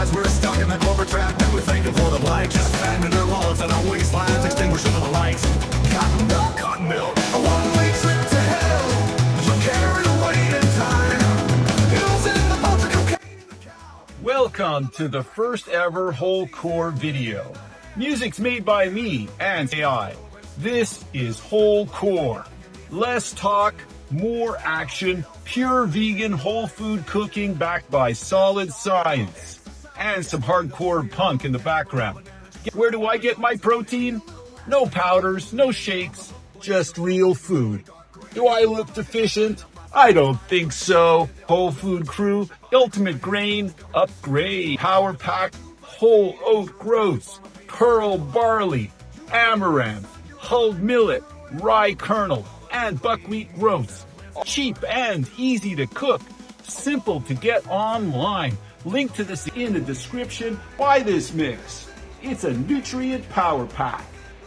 lies. We're stuck in the corporate trap and we're thinking for the light. Just abandon their wallets and our wastelands, extinguishing the lights. Cotton milk, a one-way trip to hell. You're carried away in time. Hills in the bunch of cocaine in the cow. Welcome to the first ever whole core video. Music's made by me and AI. This is whole core. Less talk, more action, pure vegan whole food cooking backed by solid science. And some hardcore punk in the background. Where do I get my protein? No powders, no shakes, just real food. Do I look deficient? I don't think so. Whole food crew, ultimate grain, upgrade, power pack, whole oat groats, pearl barley, amaranth, hulled millet, rye kernel, and buckwheat groats. Cheap and easy to cook, simple to get online. Link to this in the description. Buy this mix. It's a nutrient power pack.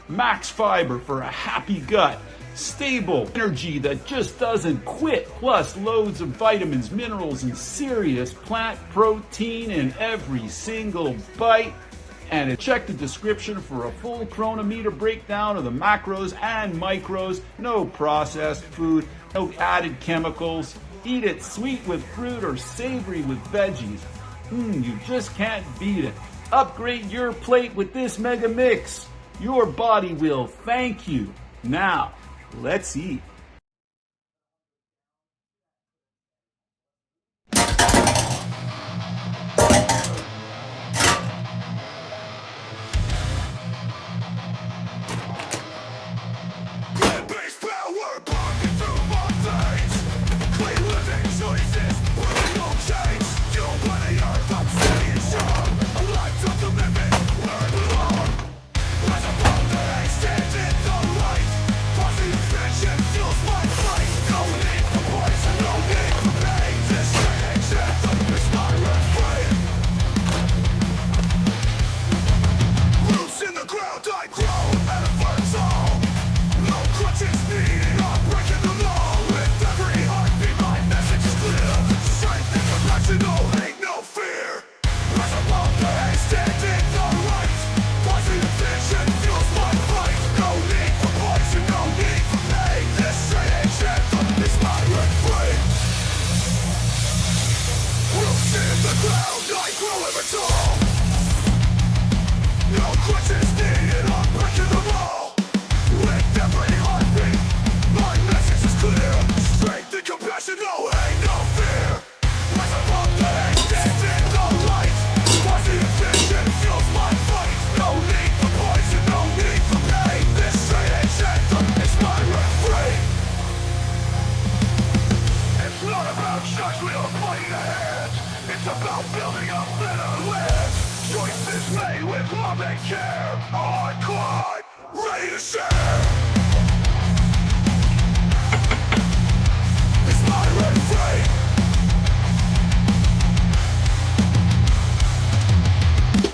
Max fiber for a happy gut. Stable energy that just doesn't quit. Plus loads of vitamins, minerals, and serious plant protein in every single bite. And check the description for a full chronometer breakdown of the macros and micros. No processed food, no added chemicals. Eat it sweet with fruit or savory with veggies. You just can't beat it. Upgrade your plate with this mega mix. Your body will thank you. Now, let's eat. Plant-based power popping through my veins. Clean living choices, really no change. Fueled by the earth, I'm staying strong. A life of commitment, where I belong. Rise above the hate, stand in the light. Positive vision fuels my fight. No need for poison, no need for pain. This strange anthem is my refrain. Roots in the ground, I grow and advance all. No crutches needed, I'm breaking the law. With every heartbeat, my message is clear. Strength and compassion, no hate, no fear. Rise above the hate, stand in the light. Positive vision fuels my fight. No need for poison, no need for pain. This strange anthem is my refrain. Roots in the ground, I grow ever tall. No crutches needed, I'm breaking them all. With every heartbeat, my message is clear. Strength and compassion, no hate, no fear. Rise above the hate, stand in the light. Positive vision fuels my fight. No need for poison, no need for pain. This strange anthem is my refrain. It's not about judgment or fighting ahead. It's about building a better land. Choices made with love and care. A hard climb, ready to share. It's my refrain.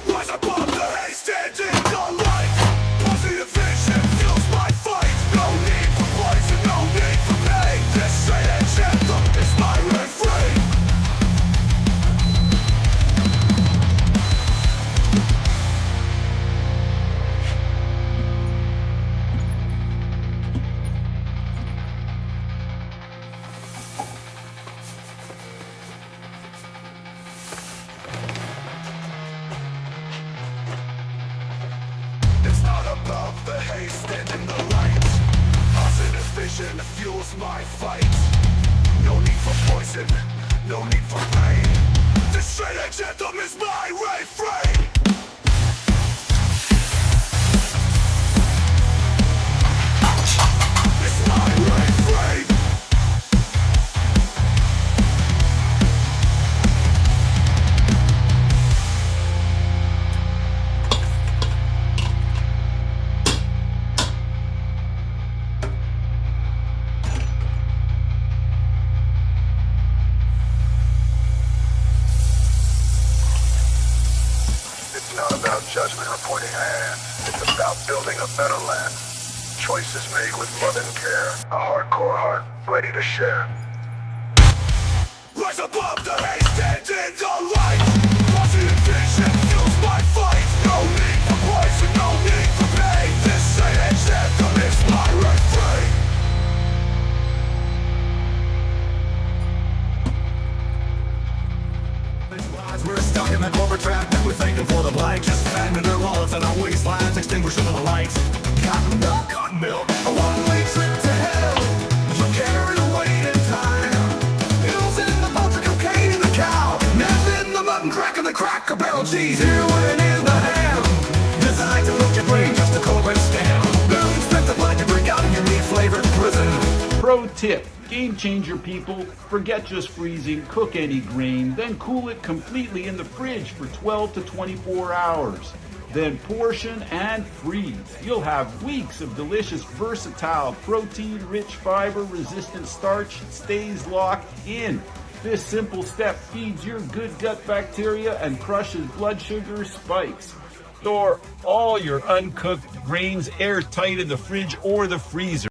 Rise above the hate, stand in the light. Positive vision fuels my fight. No need for poison, no need for pain. This strange anthem is my refrain. It's not about the hate, stand in the light. Positive vision fuels my fight. No need for poison, no need for pain. This strange anthem is my refrain. It's my refrain. It's not about judgment or pointing a hand. It's about building a better land. Choices made with love and care. A hardcore heart ready to share. Rise above the hate, stand in the light. Positive vision. in the corporate trap, and we're thanking for the blight. Just finding their wallets and our waistlines, extinguishing the lights. Cotton milk, a one-way trip to hell. You carry the weight in time. Pills in the poultry, cocaine in the cow, meth in the mutton, crack in the Cracker Barrel cheese, heroin in the ham. Designed to look your brain, just a corporate scam. Billions spent the blood to break out of your meat-flavored prison. Pro tip, game changer people, forget just freezing, cook any grain, then cool it completely in the fridge for 12 to 24 hours. Then portion and freeze. You'll have weeks of delicious, versatile, protein-rich, fiber-resistant starch that stays locked in. This simple step feeds your good gut bacteria and crushes blood sugar spikes. Store all your uncooked grains airtight in the fridge or the freezer.